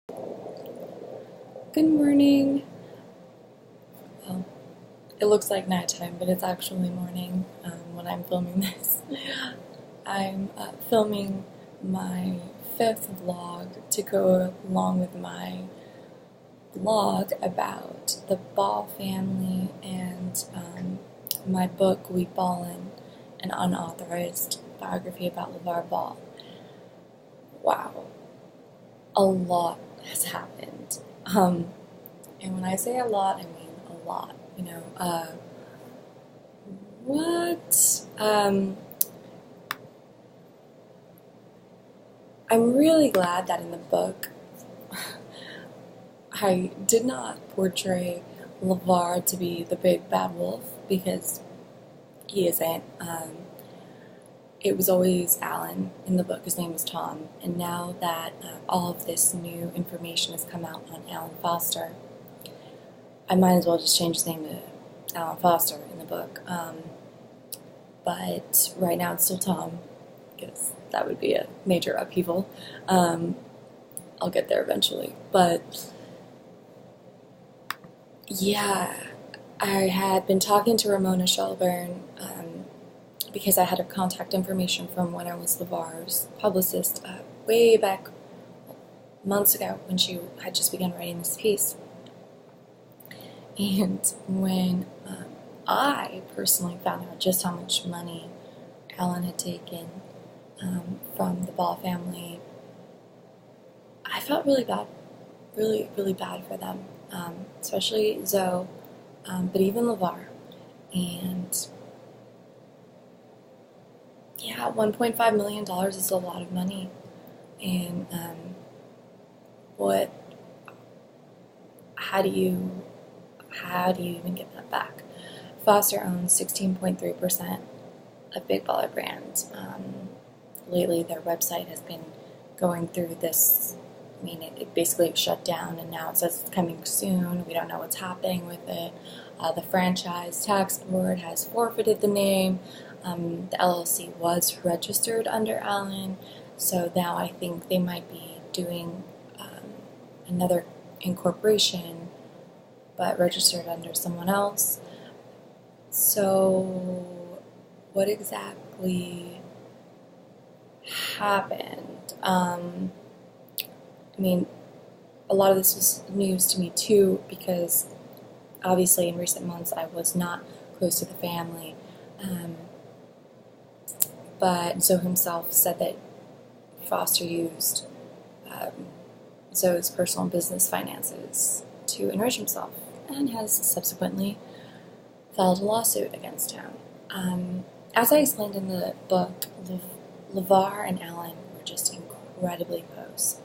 Good morning. Well, it looks like nighttime, but it's actually morning when I'm filming this. I'm filming my fifth vlog to go along with my vlog about the Ball family and my book, Ballin, an unauthorized biography about LeVar Ball. Wow, a lot has happened. And when I say a lot, I mean a lot. What? I'm really glad that in the book I did not portray LeVar to be the big bad wolf because he isn't. It was always Alan in the book. His name was Tom. And now that all of this new information has come out on Alan Foster, I might as well just change his name to Alan Foster in the book. But right now it's still Tom, because that would be a major upheaval. I'll get there eventually. But yeah, I had been talking to Ramona Shelburne because I had her contact information from when I was LeVar's publicist way back months ago when she had just begun writing this piece. And when I personally found out just how much money Alan had taken from the Ball family, I felt really bad, really bad for them, especially Zoe, but even LeVar. And yeah, $1.5 million is a lot of money. And how do you even get that back? Foster owns 16.3% of Big Baller Brand. Lately, their website has been going through this. I mean, it basically shut down, and now it says it's coming soon. We don't know what's happening with it. The franchise tax board has forfeited the name. The LLC was registered under Allen, so now I think they might be doing another incorporation, but registered under someone else. So, what exactly happened? I mean, a lot of this was news to me too, because obviously in recent months I was not close to the family. But Zoe himself said that Foster used Zoe's personal business finances to enrich himself, and has subsequently filed a lawsuit against him. As I explained in the book, LeVar and Alan were just incredibly close.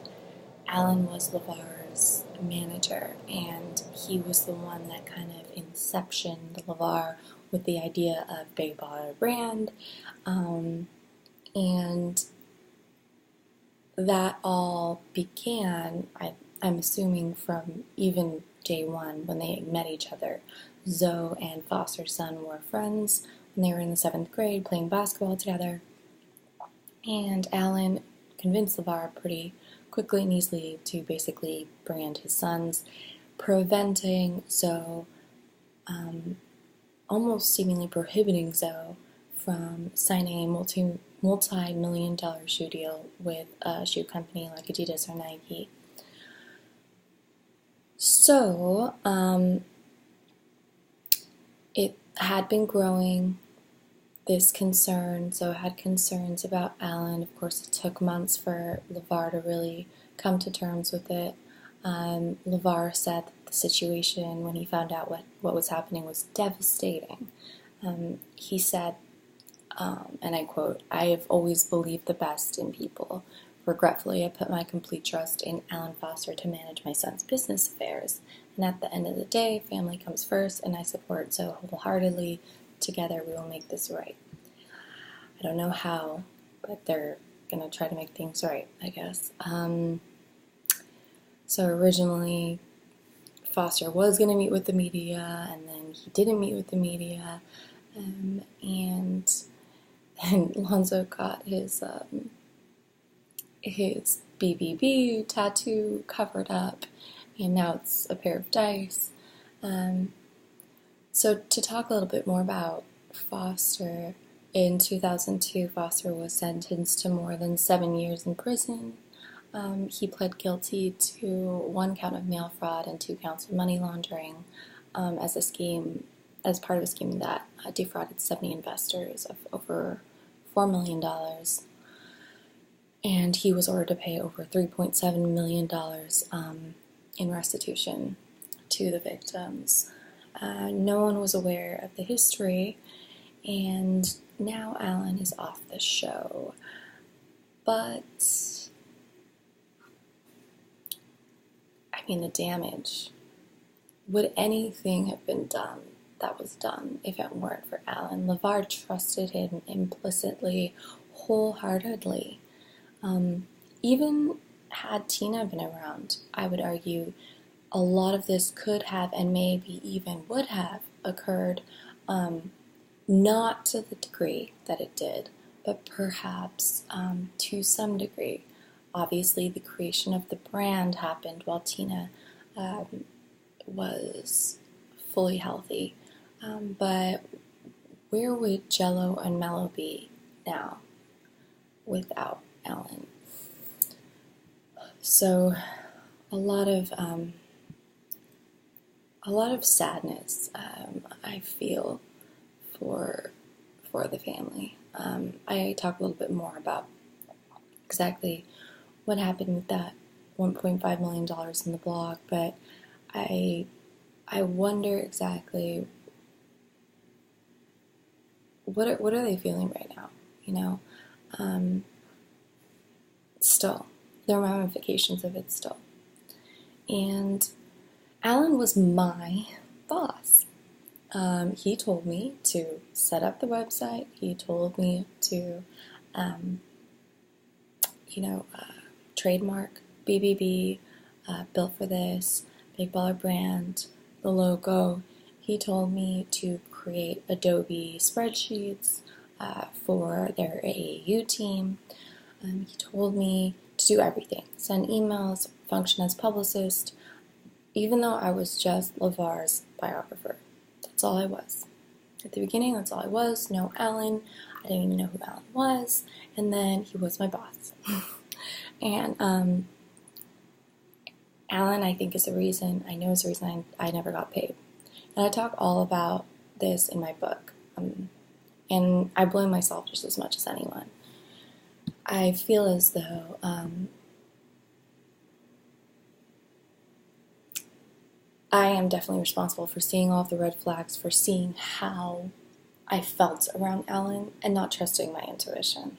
Alan was LeVar's manager, and he was the one that kind of inceptioned LeVar with the idea of Big Baller Brand, and that all began, I'm assuming, from even day one when they met each other. Zoe and Foster's son were friends when they were in the 7th grade playing basketball together, and Alan convinced LeVar pretty quickly and easily to basically brand his sons, preventing Zoe, almost seemingly prohibiting Zoe from signing a multi-million-dollar shoe deal with a shoe company like Adidas or Nike. So, it had been growing, this concern. So it had concerns about Alan. Of course, it took months for LeVar to really come to terms with it. LeVar said that the situation, when he found out what was happening, was devastating. He said, and I quote, "I have always believed the best in people. Regretfully, I put my complete trust in Alan Foster to manage my son's business affairs. And at the end of the day, family comes first, and I support Zoe wholeheartedly. Together, we will make this right." I don't know how, but they're going to try to make things right, I guess. So originally, Foster was going to meet with the media, and then he didn't meet with the media, and Lonzo got his BBB tattoo covered up, and now it's a pair of dice. So to talk a little bit more about Foster, in 2002, Foster was sentenced to more than 7 years in prison. He pled guilty to 1 count of mail fraud and 2 counts of money laundering as part of a scheme that defrauded 70 investors of over $4 million. And he was ordered to pay over $3.7 million in restitution to the victims. No one was aware of the history, and now Alan is off the show. But, I mean, the damage. Would anything have been done that was done if it weren't for Alan? LeVar trusted him implicitly, wholeheartedly. Even had Tina been around, I would argue a lot of this could have and maybe even would have occurred, not to the degree that it did, but perhaps to some degree. Obviously, the creation of the brand happened while Tina was fully healthy. But where would Jello and Mello be now without Alan? So a lot of sadness I feel for the family. I talk a little bit more about exactly what happened with that $1.5 million in the blog, but I wonder exactly what are they feeling right now, you know? Still, there are ramifications of it still. And Alan was my boss. He told me to set up the website. He told me to, trademark BBB, built for this, Big Baller brand, the logo. He told me to create Adobe spreadsheets for their AAU team. He told me to do everything, send emails, function as publicist, even though I was just LeVar's biographer. That's all I was. At the beginning, that's all I was. No Alan. I didn't even know who Alan was. And then he was my boss. And Alan, I think, is the reason I never got paid. And I talk all about this in my book. And I blame myself just as much as anyone. I feel as though I am definitely responsible for seeing all of the red flags, for seeing how I felt around Alan and not trusting my intuition.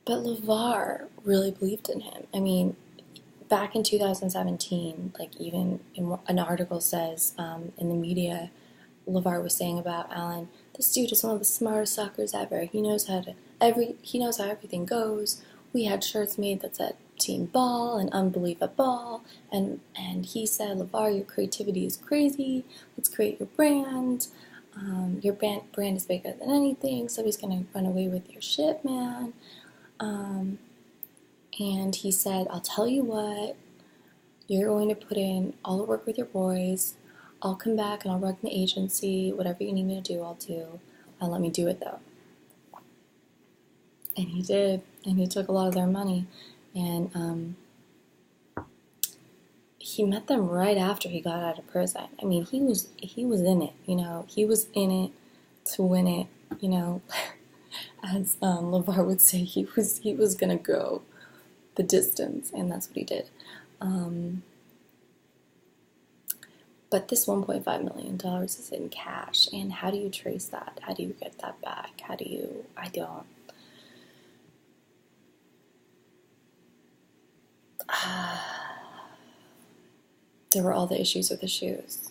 But LeVar really believed in him. I mean, back in 2017, like even in an article says in the media, LeVar was saying about Alan, this dude is one of the smartest suckers ever. He knows how everything goes. We had shirts made that said Team Ball and Unbelievable, and he said, LeVar, your creativity is crazy. Let's create your brand. Your brand is bigger than anything. So he's gonna run away with your shit, man. And he said, I'll tell you what. You're going to put in all the work with your boys. I'll come back and I'll run the agency. Whatever you need me to do, I'll do. Let me do it, though. And he did. And he took a lot of their money. And he met them right after he got out of prison. I mean, he was in it, you know. He was in it to win it, you know. As LeVar would say, he was going to go the distance, and that's what he did. But this $1.5 million is in cash, and how do you trace that? How do you get that back? I don't. There were all the issues with the shoes.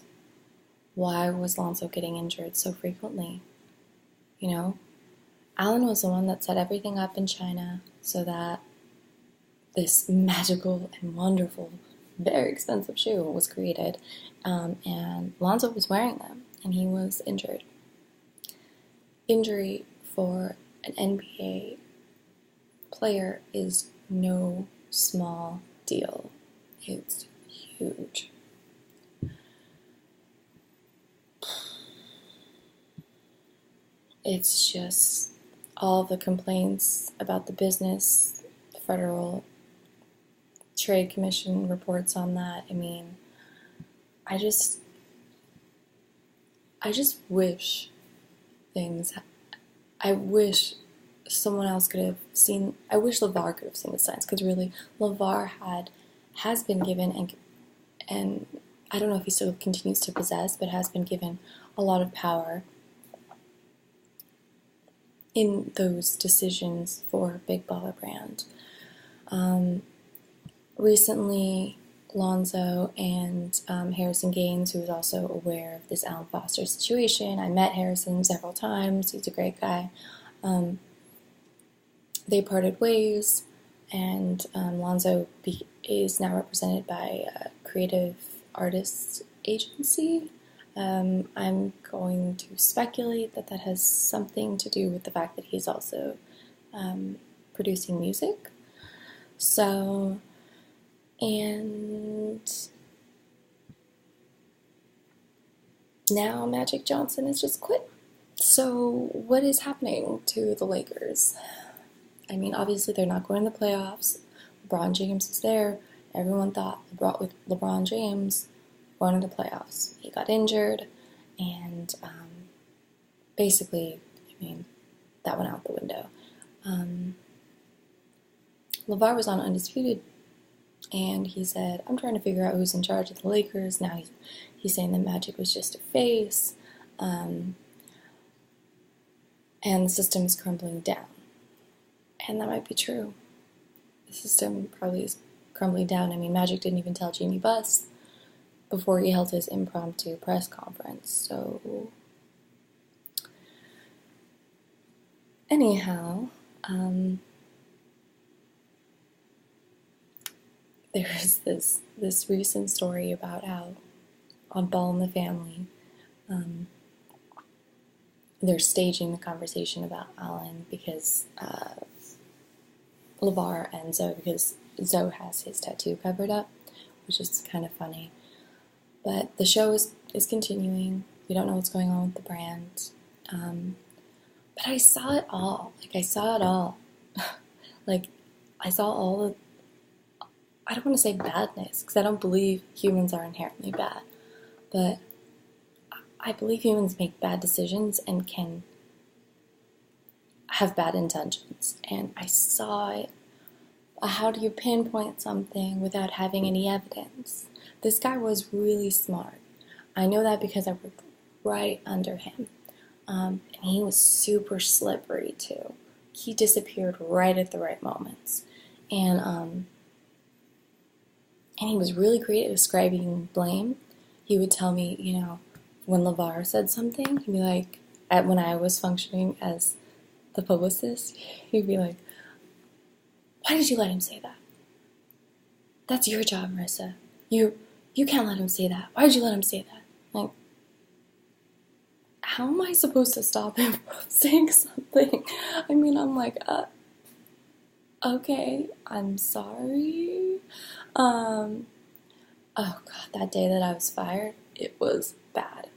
Why was Lonzo getting injured so frequently? You know? Alan was the one that set everything up in China so that this magical and wonderful, very expensive shoe was created. And Lonzo was wearing them, and he was injured. Injury for an NBA player is no small deal. It's huge. It's just all the complaints about the business, the Federal Trade Commission reports on that. I mean, I just wish things. I wish someone else could have seen. I wish LeVar could have seen the signs, because really, LeVar has been given, and I don't know if he still continues to possess, but has been given a lot of power in those decisions for Big Baller Brand. Recently, Lonzo and Harrison Gaines, who was also aware of this Alan Foster situation. I met Harrison several times. He's a great guy. They parted ways, and Lonzo is now represented by a creative artists agency. I'm going to speculate that has something to do with the fact that he's also producing music. So, and now Magic Johnson has just quit. So what is happening to the Lakers? I mean, obviously they're not going to the playoffs. LeBron James is there. Everyone thought with LeBron James going to the playoffs. He got injured, and basically, I mean, that went out the window. LeVar was on Undisputed, and he said, I'm trying to figure out who's in charge of the Lakers. Now he's saying that Magic was just a face, and the system is crumbling down. And that might be true. The system probably is crumbling down. I mean, Magic didn't even tell Jeannie Buss before he held his impromptu press conference. So, anyhow, there is this recent story about how on Ballin the Family, they're staging the conversation about Alan because LeVar and Zoe, because Zoe has his tattoo covered up, which is kind of funny. But the show is continuing. We don't know what's going on with the brand. But I saw it all. I saw it all. I saw all the, I don't want to say badness, because I don't believe humans are inherently bad. But I believe humans make bad decisions and can have bad intentions. And I saw it. How do you pinpoint something without having any evidence? This guy was really smart. I know that because I worked right under him. And he was super slippery too. He disappeared right at the right moments. And he was really great at ascribing blame. He would tell me, when LeVar said something, he'd be like, when I was functioning as the publicist, he'd be like, why did you let him say that? That's your job, Marissa. You can't let him say that. Why did you let him say that? Like, how am I supposed to stop him from saying something? I mean, I'm like, okay, I'm sorry. Oh God, that day that I was fired, it was bad.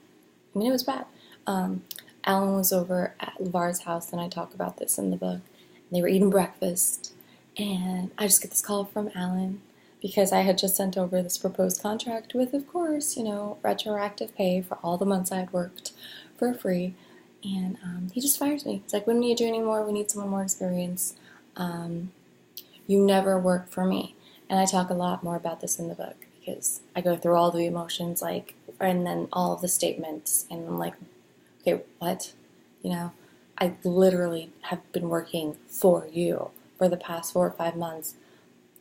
I mean, it was bad. Alan was over at LeVar's house, and I talk about this in the book. And they were eating breakfast, and I just get this call from Alan, because I had just sent over this proposed contract with, of course, retroactive pay for all the months I had worked for free. And he just fires me. He's like, we don't need you anymore. We need someone more experienced. You never work for me. And I talk a lot more about this in the book, because I go through all the emotions, and then all of the statements, and I'm like, okay, what? I literally have been working for you for the past 4 or 5 months.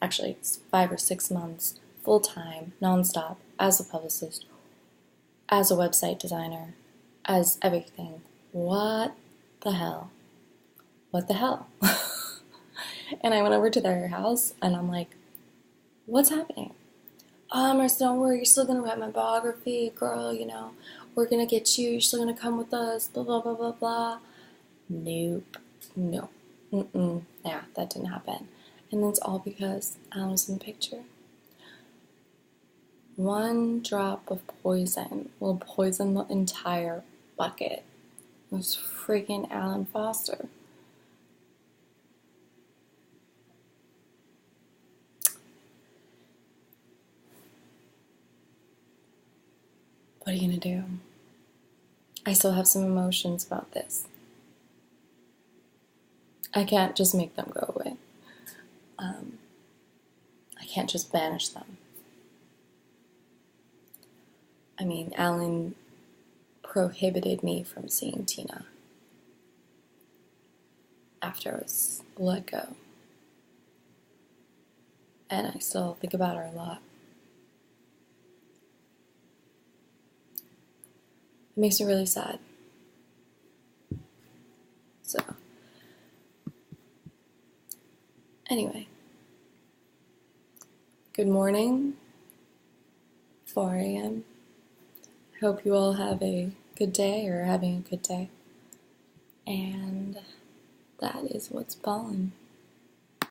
Actually, it's 5 or 6 months, full-time, nonstop, as a publicist, as a website designer, as everything. What the hell? What the hell? And I went over to their house, and I'm like, what's happening? Marissa, don't worry, you're still going to write my biography, girl, we're going to get you, you're still going to come with us, blah, blah, blah, blah, blah. Nope. No. Yeah, that didn't happen. And that's all because Alan was in the picture. One drop of poison will poison the entire bucket. It was freaking Alan Foster. What are you gonna do? I still have some emotions about this. I can't just make them go away. I can't just banish them. I mean, Alan prohibited me from seeing Tina after I was let go. And I still think about her a lot. It makes me really sad. So, anyway, good morning, 4 a.m. I hope you all have a good day or are having a good day. And that is what's ballin'.